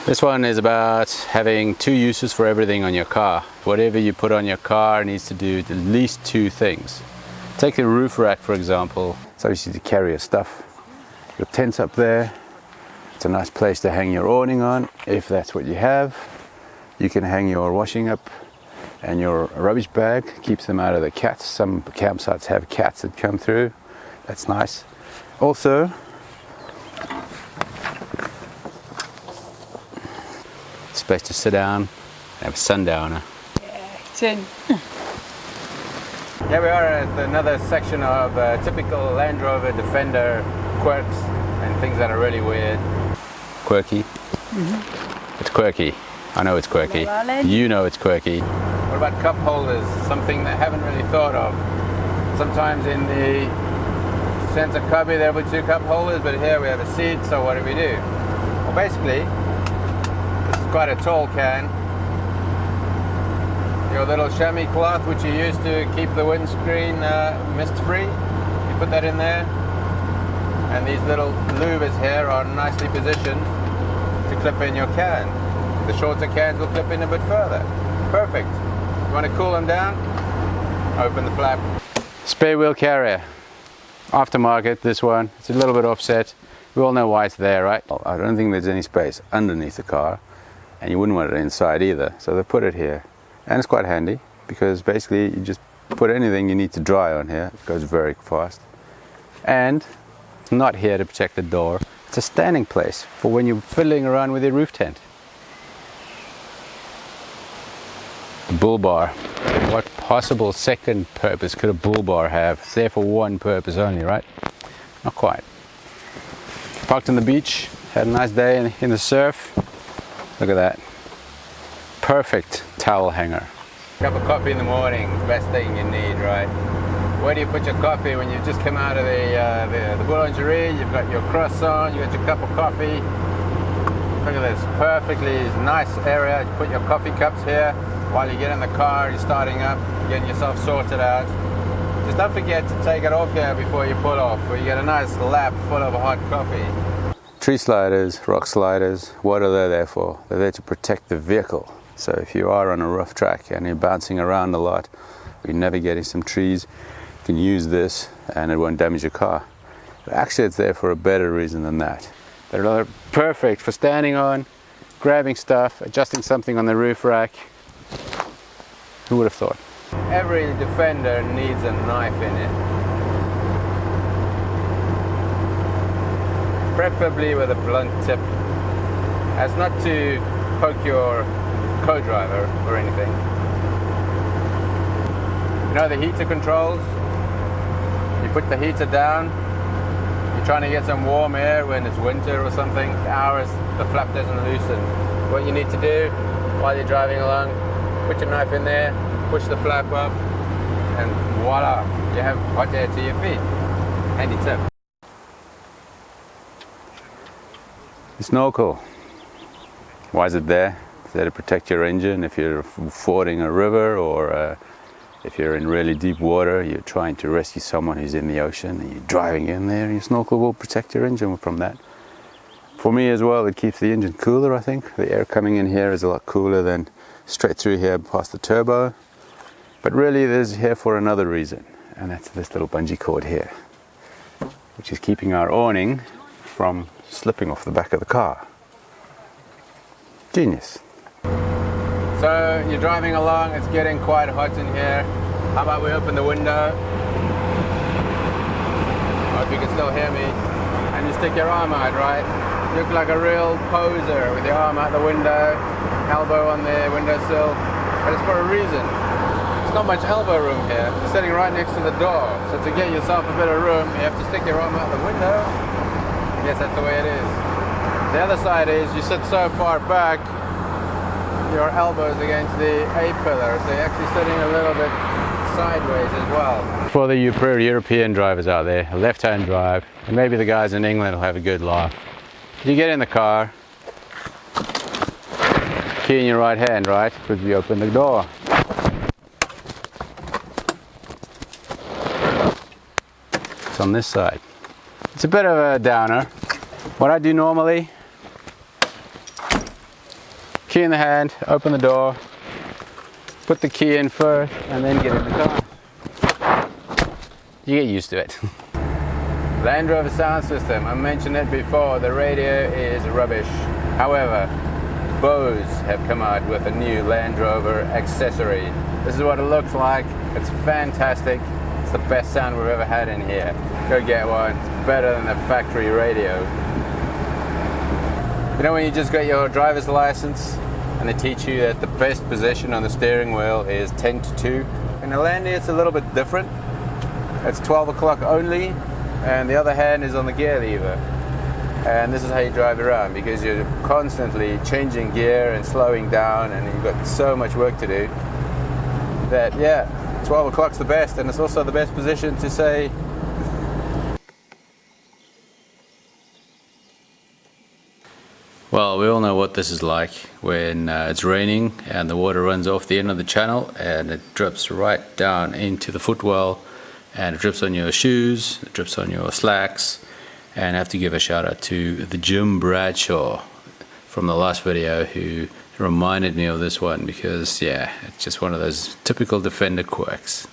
This one is about having two uses for everything on your car. Whatever you put on your car needs to do at least two things. Take the roof rack, for example. It's obviously to carry your stuff. Your tent's up there. It's a nice place to hang your awning on, if that's what you have. You can hang your washing up and your rubbish bag. Keeps them out of the cats. Some campsites have cats that come through. That's nice. Also, space to sit down and have a sundowner. Chin. Here we are at another section of typical Land Rover Defender quirks and things that are really weird. Quirky. It's quirky. I know it's quirky. You know it's quirky. What about cup holders? Something that I haven't really thought of. Sometimes in the center cubby there will be two cup holders, but here we have a seat, so what do we do? Well, basically, this is quite a tall can. Your little chamois cloth, which you use to keep the windscreen mist-free, you put that in there. And these little louvers here are nicely positioned to clip in your can. The shorter cans will clip in a bit further. Perfect. You want to cool them down? Open the flap. Spare wheel carrier. Aftermarket, this one. It's a little bit offset. We all know why it's there, right? I don't think there's any space underneath the car, and you wouldn't want it inside either. So they put it here. And it's quite handy because basically you just put anything you need to dry on here. It goes very fast. And it's not here to protect the door. It's a standing place for when you're fiddling around with your roof tent. The bull bar. What possible second purpose could a bull bar have? It's there for one purpose only, right? Not quite. Parked on the beach, had a nice day in the surf. Look at that. Perfect towel hanger. Cup of coffee in the morning, best thing you need, right? Where do you put your coffee when you just come out of the boulangerie? You've got your croissant, you got your cup of coffee. Look at this, perfectly nice area. You put your coffee cups here while you get in the car, you're starting up, getting yourself sorted out. Just don't forget to take it off here before you pull off, where you get a nice lap full of hot coffee. Tree sliders, rock sliders, what are they there for? They're there to protect the vehicle. So if you are on a rough track and you're bouncing around a lot, or you're navigating some trees, you can use this and it won't damage your car. But actually it's there for a better reason than that. They're perfect for standing on, grabbing stuff, adjusting something on the roof rack. Who would have thought? Every Defender needs a knife in it. Preferably with a blunt tip. As not to poke your co-driver or anything. You know the heater controls? You put the heater down, you're trying to get some warm air when it's winter or something. Ours, the flap doesn't loosen. What you need to do while you're driving along, put your knife in there, push the flap up, and voila, you have hot air to your feet. Handy tip. The snorkel. Why is it there? It's there to protect your engine if you're fording a river, or if you're in really deep water, you're trying to rescue someone who's in the ocean and you're driving in there, and your snorkel will protect your engine from that. For me as well, it keeps the engine cooler, I think. The air coming in here is a lot cooler than straight through here past the turbo. But really it is here for another reason, and that's this little bungee cord here, which is keeping our awning from slipping off the back of the car. Genius. So you're driving along, it's getting quite hot in here. How about we open the window? I hope you can still hear me. And you stick your arm out, right? You look like a real poser with your arm out the window, elbow on the windowsill. But it's for a reason. There's not much elbow room here. It's sitting right next to the door. So to get yourself a bit of room, you have to stick your arm out the window. I guess that's the way it is. The other side is you sit so far back, your elbows against the A-pillar, so you're actually sitting a little bit sideways as well. For the European drivers out there, a left-hand drive, and maybe the guys in England will have a good laugh. You get in the car, key in your right hand, right? Because you open the door. It's on this side. It's a bit of a downer. What I do normally Key in the hand, open the door, put the key in first, and then get in the car. You get used to it. Land Rover sound system, I mentioned it before, the radio is rubbish. However, Bose have come out with a new Land Rover accessory. This is what it looks like. It's fantastic. It's the best sound we've ever had in here. Go get one. It's better than the factory radio. You know when you just got your driver's license and they teach you that the best position on the steering wheel is 10-2? In the Landy it's a little bit different. It's 12 o'clock only, and the other hand is on the gear lever. And this is how you drive around, because you're constantly changing gear and slowing down, and you've got so much work to do that, yeah, 12 o'clock's the best, and it's also the best position to say. Well, we all know what this is like when it's raining and the water runs off the end of the channel and it drips right down into the footwell, and it drips on your shoes, it drips on your slacks. And I have to give a shout out to the Jim Bradshaw from the last video who reminded me of this one, because yeah, it's just one of those typical Defender quirks.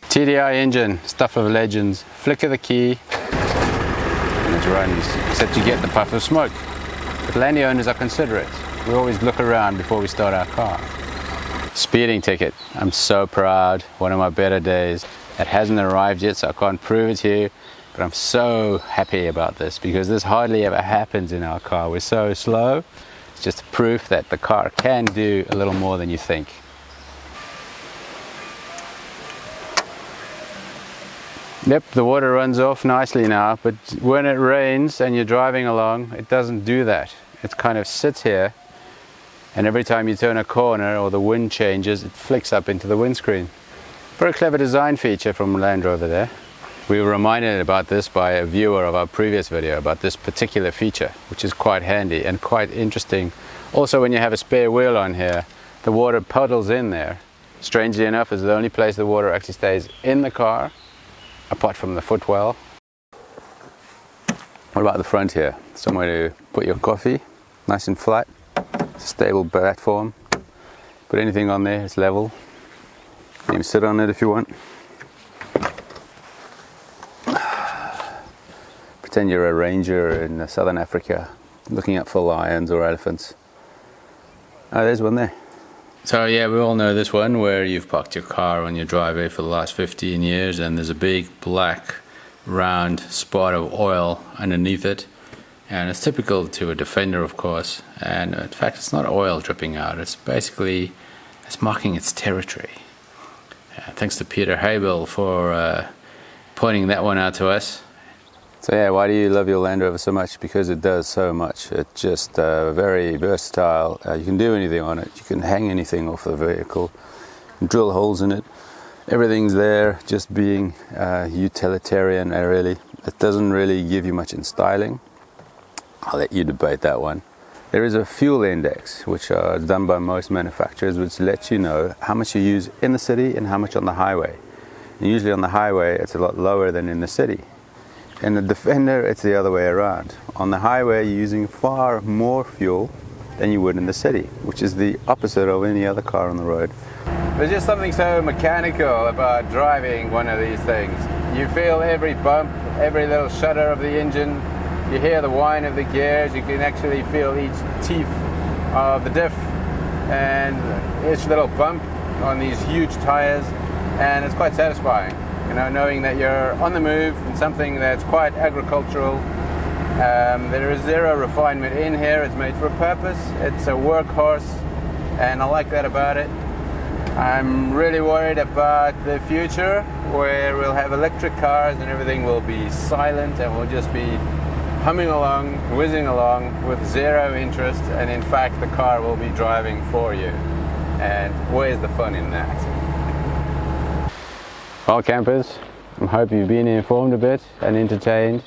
TDI engine, stuff of legends. Flick of the key and it runs, except you get the puff of smoke. But Landy owners are considerate. We always look around before we start our car. Speeding ticket, I'm so proud, one of my better days. It hasn't arrived yet, so I can't prove it to you, but I'm so happy about this, because this hardly ever happens in our car. We're so slow. It's just proof that the car can do a little more than you think. Yep, the water runs off nicely now, but when it rains and you're driving along, it doesn't do that. It kind of sits here, and every time you turn a corner or the wind changes, it flicks up into the windscreen. Very clever design feature from Land Rover there. We were reminded about this by a viewer of our previous video about this particular feature, which is quite handy and quite interesting. Also, when you have a spare wheel on here, the water puddles in there. Strangely enough, it's the only place the water actually stays in the car, apart from the footwell. What about the front here? Somewhere to put your coffee, nice and flat. It's a stable platform. Put anything on there, it's level. You can sit on it if you want. Pretend you're a ranger in southern Africa looking out for lions or elephants. Oh, there's one there. So yeah, we all know this one, where you've parked your car on your driveway for the last 15 years and there's a big black round spot of oil underneath it, and it's typical to a Defender, of course, and in fact it's not oil dripping out, it's basically, it's marking its territory. Thanks to Peter Habel for pointing that one out to us. So yeah, why do you love your Land Rover so much? Because it does so much. It's just very versatile. You can do anything on it. You can hang anything off the vehicle, drill holes in it. Everything's there, just being utilitarian, really. It doesn't really give you much in styling. I'll let you debate that one. There is a fuel index, which is done by most manufacturers, which lets you know how much you use in the city and how much on the highway. And usually on the highway, it's a lot lower than in the city. In the Defender, it's the other way around. On the highway, you're using far more fuel than you would in the city, which is the opposite of any other car on the road. There's just something so mechanical about driving one of these things. You feel every bump, every little shudder of the engine. You hear the whine of the gears, you can actually feel each teeth of the diff and each little bump on these huge tires, and it's quite satisfying, you know, knowing that you're on the move in something that's quite agricultural. There is zero refinement in here, it's made for a purpose, it's a workhorse, and I like that about it. I'm really worried about the future, where we'll have electric cars and everything will be silent and we'll just be humming along, whizzing along with zero interest, and in fact the car will be driving for you. And where's the fun in that? Well, campers, I hope you've been informed a bit and entertained.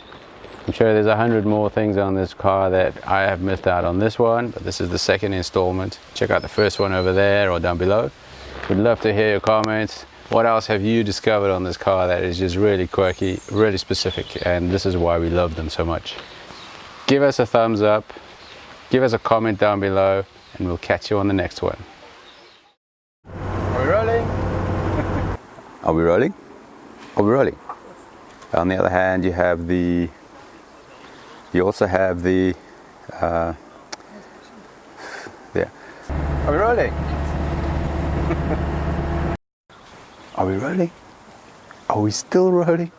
I'm sure there's 100 more things on this car that I have missed out on this one, but this is the second installment. Check out the first one over there or down below. We'd love to hear your comments. What else have you discovered on this car that is just really quirky, really specific, and this is why we love them so much. give us a thumbs up, give us a comment down below, and we'll catch you on the next one. Are we rolling? Are we rolling? Are we rolling? On the other hand, you also have the there. Are we rolling? Are we rolling? Are we still rolling?